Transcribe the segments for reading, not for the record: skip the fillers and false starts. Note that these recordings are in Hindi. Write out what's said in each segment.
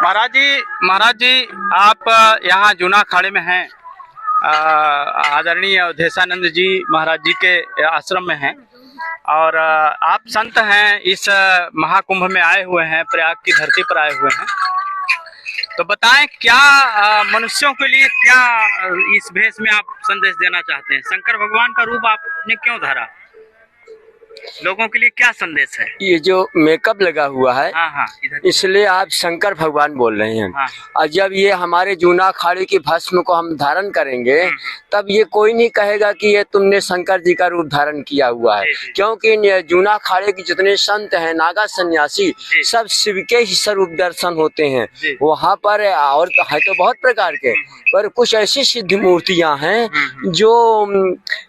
महाराज जी आप यहाँ जूना अखाड़े में हैं, आदरणीय अवधेशानंद जी महाराज जी के आश्रम में हैं और आप संत हैं, इस महाकुंभ में आए हुए हैं, प्रयाग की धरती पर आए हुए हैं। तो बताएं क्या मनुष्यों के लिए क्या इस भेष में आप संदेश देना चाहते हैं? शंकर भगवान का रूप आपने क्यों धरा, लोगों के लिए क्या संदेश है? ये जो मेकअप लगा हुआ है, हाँ, इसलिए आप शंकर भगवान बोल रहे हैं। हाँ। और जब ये हमारे जूना अखाड़े की भस्म को हम धारण करेंगे तब ये कोई नहीं कहेगा कि ये तुमने शंकर जी का रूप धारण किया हुआ है, क्योंकि जूना अखाड़े के जितने संत हैं, नागा सन्यासी, सब शिव के ही स्वरूप दर्शन होते हैं वहाँ पर। और तो है तो बहुत प्रकार के, पर कुछ ऐसी सिद्ध मूर्तियाँ हैं जो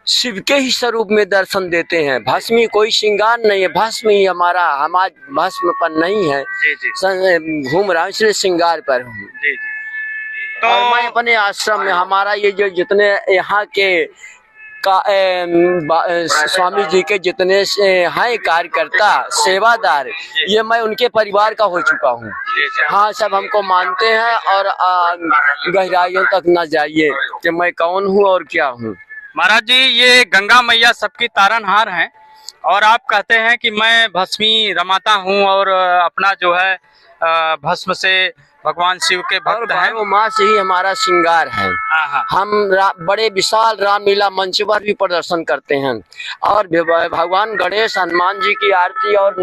शिव के ही स्वरूप में दर्शन देते हैं। भस्मी कोई श्रृंगार नहीं है, भस्म ही हमारा भस्म पर नहीं है, घूम रहा हूँ इसलिए श्रृंगार पर हूँ। तो और मैं अपने आश्रम में हमारा ये जो जितने यहाँ के स्वामी जी के जितने हैं कार्यकर्ता सेवादार, ये मैं उनके परिवार का हो चुका हूँ। हाँ, सब हमको मानते हैं और गहराइयों तक न जाइए कि मैं कौन हूँ और क्या हूँ। महाराज जी, ये गंगा मैया सबकी तारनहार हैं और आप कहते हैं कि मैं भस्मी रमाता हूँ और अपना जो है भस्म से भगवान शिव के भक्त हैं। वो माँ से ही हमारा श्रृंगार है। हम बड़े विशाल रामलीला मंच पर भी प्रदर्शन करते हैं और भगवान गणेश, हनुमान जी की आरती और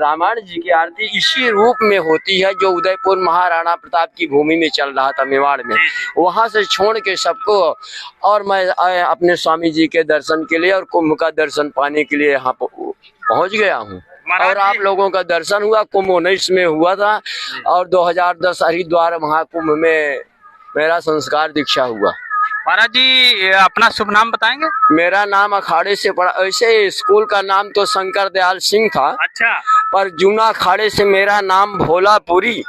रामायण जी की आरती इसी रूप में होती है जो उदयपुर महाराणा प्रताप की भूमि में चल रहा था, मेवाड़ में। वहाँ से छोड़ के सबको और मैं अपने स्वामी जी के दर्शन के लिए और कुंभ का दर्शन पाने के लिए यहाँ पहुँच गया हूँ। और आप लोगों का दर्शन हुआ, कुंभ 19 में हुआ था और 2010 हरिद्वार महाकुंभ में मेरा संस्कार दीक्षा हुआ। महाराज जी, अपना शुभ नाम बताएंगे? मेरा नाम अखाड़े से पड़ा, ऐसे स्कूल का नाम तो शंकर दयाल सिंह था। अच्छा। पर जूना अखाड़े से मेरा नाम भोलापुरी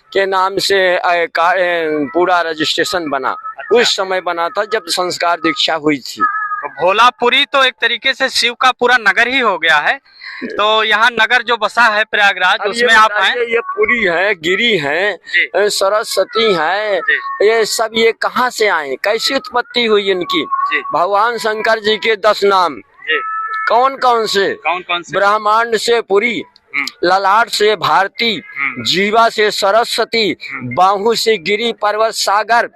के नाम से पूरा रजिस्ट्रेशन बना। उस समय बना था जब संस्कार दीक्षा हुई थी। तो भोलापुरी तो एक तरीके से शिव का पूरा नगर ही हो गया है। तो यहाँ नगर जो बसा है प्रयागराज, उसमें आप हैं। ये पुरी है, गिरी है, सरस्वती है, ये सब ये कहाँ से आए, कैसी उत्पत्ति हुई इनकी? भगवान शंकर जी के 10 नाम कौन कौन से? ब्रह्मांड से पुरी, ललाट से भारती, जीवा से सरस्वती, बाहु से गिरी पर्वत सागर,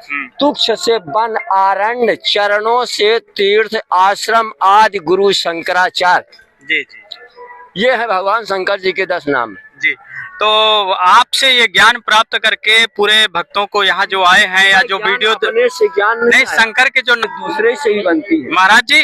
तुक्ष से वन आरण्य, चरणों से तीर्थ आश्रम आदि गुरु शंकराचार्य। ये है भगवान शंकर जी के 10 नाम। जी, तो आपसे ये ज्ञान प्राप्त करके पूरे भक्तों को यहाँ जो आए हैं या जो वीडियो से ज्ञान नहीं, शंकर के जो दूसरे से ही बनती है। महाराज जी,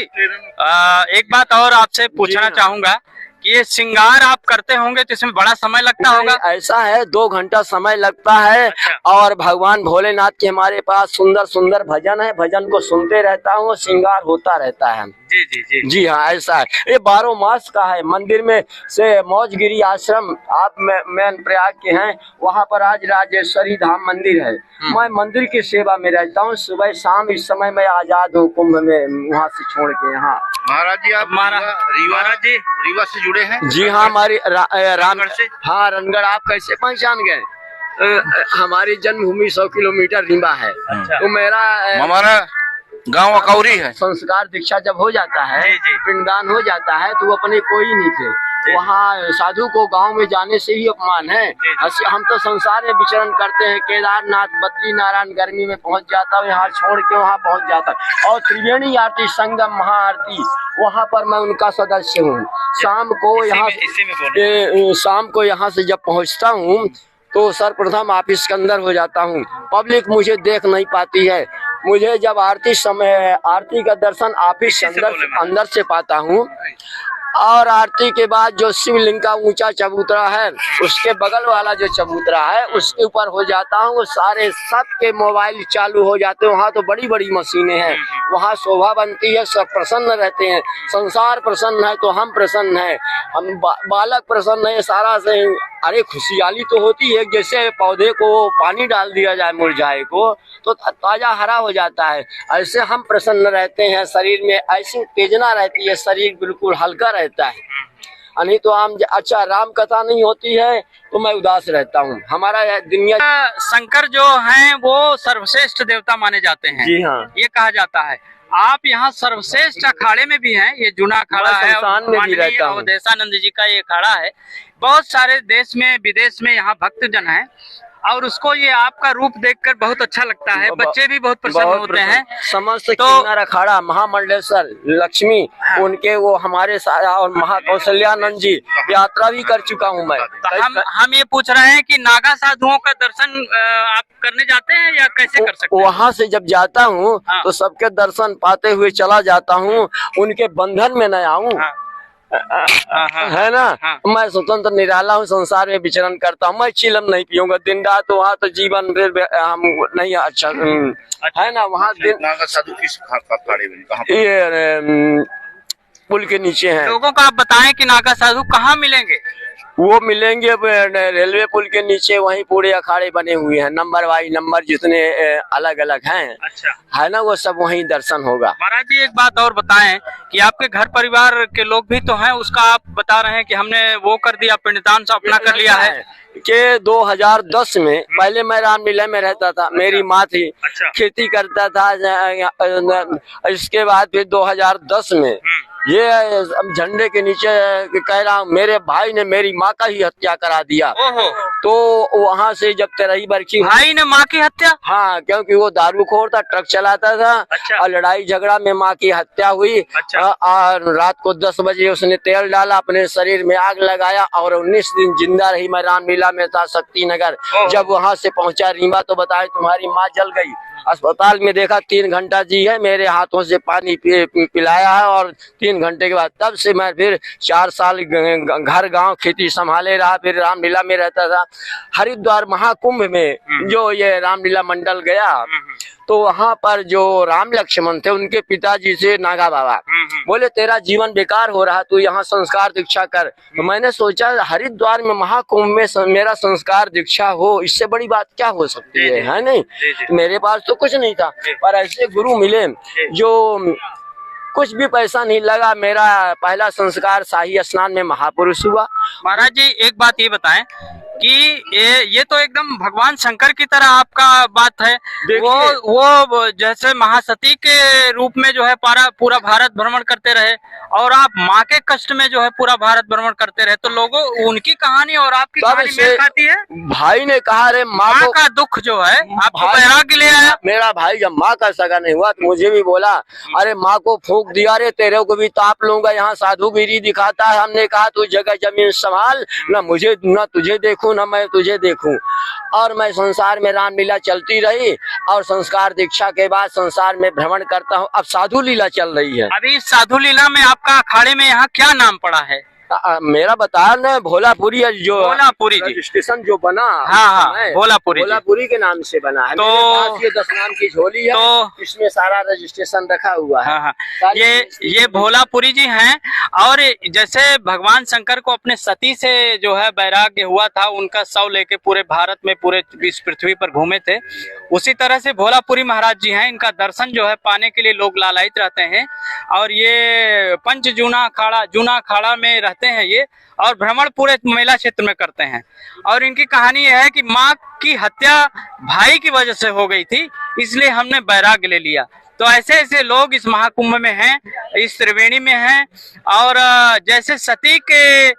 एक बात और आपसे पूछना चाहूंगा कि ये श्रृंगार आप करते होंगे तो इसमें बड़ा समय लगता होगा? ऐसा है, 2 घंटा समय लगता है। और भगवान भोलेनाथ के हमारे पास सुंदर सुंदर भजन है, भजन को सुनते रहता हूँ, श्रृंगार होता रहता है। जी हाँ, ऐसा है। ये 12 मास का है। मंदिर में से मौजगिरी आश्रम आप मैं प्रयाग के हैं, वहाँ पर आज राजेश्वरी धाम मंदिर है। मैं मंदिर की सेवा में रहता हूँ, सुबह शाम। इस समय मैं आजाद हूँ कुंभ में, वहाँ से छोड़ के यहाँ। महाराज जी, आप रीवा से जुड़े हैं? जी हाँ, हमारी रामगढ़ से। हाँ, रणगढ़। आप कैसे पहचान गए? हमारी जन्मभूमि 100 किलोमीटर रीवा है। तो मेरा हमारा गांव अकौरी है। संस्कार दीक्षा जब हो जाता है, पिंडदान हो जाता है, तो वो अपने कोई नहीं थे। वहाँ साधु को गांव में जाने से ही अपमान है। हम तो संसार में विचरण करते हैं, केदारनाथ, बद्री नारायण गर्मी में पहुंच जाता हूँ, यहाँ छोड़ के वहाँ पहुंच जाता है। और त्रिवेणी आरती, संगम महाआरती, वहाँ पर मैं उनका सदस्य हूँ। शाम को यहाँ से जब पहुँचता हूँ तो सर्वप्रथम ऑफिस के अंदर हो जाता हूँ। पब्लिक मुझे देख नहीं पाती है। मुझे जब आरती का दर्शन ऑफिस अंदर से पाता हूँ। और आरती के बाद जो शिवलिंग का ऊंचा चबूतरा है, उसके बगल वाला जो चबूतरा है, उसके ऊपर हो जाता हूँ। सारे सबके मोबाइल चालू हो जाते हैं। वहाँ तो बड़ी बड़ी मशीनें हैं, वहाँ शोभा बनती है, सब प्रसन्न रहते हैं। संसार प्रसन्न है तो हम प्रसन्न हैं, हम बालक प्रसन्न है, सारा से अरे खुशहाली तो होती है। जैसे पौधे को पानी डाल दिया जाए मुरझाए को तो ताजा हरा हो जाता है, ऐसे हम प्रसन्न रहते हैं। शरीर में ऐसी उत्तेजना रहती है, शरीर बिल्कुल हल्का रहता है। नहीं तो हम अच्छा राम कथा नहीं होती है तो मैं उदास रहता हूँ। हमारा दुनिया शंकर जो हैं वो सर्वश्रेष्ठ देवता माने जाते हैं। जी हाँ। ये कहा जाता है। आप यहाँ सर्वश्रेष्ठ अखाड़े में भी हैं। ये जूना अखाड़ा है और में भी रहता हूँ। अवधेशानंद जी का ये अखाड़ा है। बहुत सारे देश में विदेश में यहाँ भक्तजन हैं और उसको ये आपका रूप देखकर बहुत अच्छा लगता है। बच्चे भी बहुत प्रसन्न होते हैं। समस्त किन्नर अखाड़ा महामंडलेश्वर लक्ष्मी उनके वो हमारे साथ और महाकौशल्यानंद जी यात्रा भी कर चुका हूँ मैं। तो हम ये पूछ रहे हैं कि नागा साधुओं का दर्शन आप करने जाते हैं या कैसे कर सकते हैं? वहाँ से जब जाता हूँ तो सबके दर्शन पाते हुए चला जाता हूँ, उनके बंधन में न आऊँ। है ना। मैं स्वतंत्र निराला हूँ, संसार में विचरण करता हूँ। मैं चिलम नहीं पीऊंगा दिन रात, तो वहाँ तो जीवन फिर हम नहीं अच्छा है ना। वहाँ दिन नागा साधु किस अखाड़े में कहाँ? ये पुल के नीचे है। लोगों को आप बताएं कि नागा साधु कहाँ मिलेंगे? वो मिलेंगे रेलवे पुल के नीचे, वहीं पूरे अखाड़े बने हुए हैं, नंबर वाई नंबर जितने अलग अलग हैं। अच्छा है ना, वो सब वहीं दर्शन होगा। महाराज जी एक बात और बताएं कि आपके घर परिवार के लोग भी तो हैं, उसका आप बता रहे हैं कि हमने वो कर दिया, पिंडदान से अपना कर लिया है कि 2010 में पहले मैं रामलीला में रहता था। मेरी माँ थी। अच्छा। खेती करता था। इसके बाद फिर 2010 में ये झंडे के नीचे कह रहा हूँ, मेरे भाई ने मेरी माँ का ही हत्या करा दिया। ओहो। तो वहाँ से जब 13 बरकी भाई ने माँ की हत्या? हाँ, क्योंकि वो दारूखोर था, ट्रक चलाता था। अच्छा। और लड़ाई झगड़ा में माँ की हत्या हुई। अच्छा। और रात को 10 बजे उसने तेल डाला, अपने शरीर में आग लगाया और 19 दिन जिंदा रही। मैं रामलीला में था शक्ति नगर। जब वहाँ से पहुंचा रीवा तो बताया तुम्हारी माँ जल गई। अस्पताल में देखा 3 घंटा जी है, मेरे हाथों से पानी पिलाया है। और 3 घंटे के बाद तब से मैं फिर 4 साल घर गांव खेती संभाले रहा। फिर रामलीला में रहता था। हरिद्वार महाकुंभ में जो ये रामलीला मंडल गया तो वहाँ पर जो राम लक्ष्मण थे उनके पिताजी से नागा बाबा बोले तेरा जीवन बेकार हो रहा, तू यहाँ संस्कार दीक्षा कर। तो मैंने सोचा हरिद्वार में महाकुंभ में मेरा संस्कार दीक्षा हो, इससे बड़ी बात क्या हो सकती है नहीं। मेरे पास तो कुछ नहीं था, पर ऐसे गुरु मिले जो कुछ भी पैसा नहीं लगा। मेरा पहला संस्कार शाही स्नान में महापुरुष हुआ। महाराज जी एक बात ये बताएं कि ये तो एकदम भगवान शंकर की तरह आपका बात है। वो जैसे महासती के रूप में जो है पूरा भारत भ्रमण करते रहे और आप माँ के कष्ट में जो है पूरा भारत भ्रमण करते रहे, तो लोगों उनकी कहानी और आपकी कहानी मेल खाती है। भाई ने कहा अरे माँ का दुख जो है आपको वैराग्य ले आया। मेरा भाई जब माँ का सगा नहीं हुआ तो मुझे भी बोला अरे माँ को फूंक दिया रे, तेरे को भी ताप लूंगा, यहाँ साधुगिरी दिखाता है। हमने कहा तू जगह जमीन संभाल, न तुझे देखूं न मैं तुझे देखूं। और मैं संसार में रामलीला चलती रही और संस्कार दीक्षा के बाद संसार में भ्रमण करता हूँ। अब साधु लीला चल रही है। अभी इस साधु लीला में आपका अखाड़े में यहाँ क्या नाम पड़ा है? मेरा बता न भोलापुरी जो भोलापुरी स्टेशन जो बना। हाँ, भोलापुरी के नाम से बना है। तो ये 10 नाम की झोली है, तो इसमें सारा रजिस्ट्रेशन रखा हुआ है। हाँ। ये भोलापुरी जी हैं। और जैसे भगवान शंकर को अपने सती से जो है वैराग्य हुआ था, उनका शव लेके पूरे भारत में पूरे इस पृथ्वी पर घूमे थे, उसी तरह से भोलापुरी महाराज जी हैं। इनका दर्शन जो है पाने के लिए लोग लालायित रहते हैं। और ये पंच जूना अखाड़ा में रहते हैं ये, और भ्रमण पूरे मेला क्षेत्र में करते हैं। और इनकी कहानी यह है कि माँ की हत्या भाई की वजह से हो गई थी, इसलिए हमने वैराग्य ले लिया। तो ऐसे ऐसे लोग इस महाकुंभ में हैं, इस त्रिवेणी में हैं। और जैसे सती के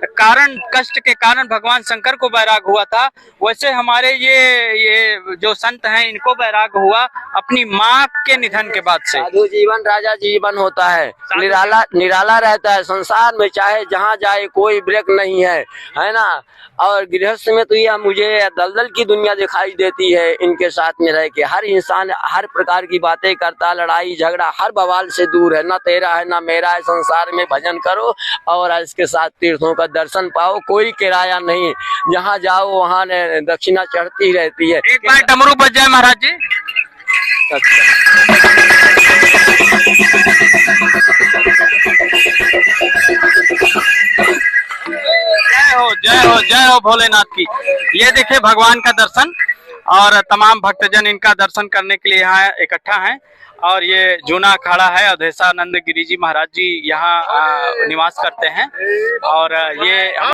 कारण, कष्ट के कारण भगवान शंकर को वैराग हुआ था, वैसे हमारे ये जो संत हैं इनको वैराग हुआ अपनी माँ के निधन के बाद से। साधु जीवन राजा जीवन होता है, निराला रहता है संसार में, चाहे जहाँ जाए कोई ब्रेक नहीं है ना। और गृहस्थ में तो यह मुझे दलदल की दुनिया दिखाई देती है। इनके साथ में रह के हर इंसान हर प्रकार की बातें करता, लड़ाई झगड़ा हर बवाल से दूर है। ना तेरा है ना मेरा है, संसार में भजन करो और इसके साथ तीर्थों का दर्शन पाओ। कोई किराया नहीं, जहाँ जाओ वहाँ दक्षिणा चढ़ती रहती है। एक बार डमरू बज जाए महाराज जी। जय हो जय हो जय हो भोलेनाथ की। ये देखिए भगवान का दर्शन। और तमाम भक्तजन इनका दर्शन करने के लिए यहाँ इकट्ठा हैं। और ये जूना अखाड़ा है, अवधेशानंद गिरी जी महाराज जी यहाँ निवास करते हैं। और ये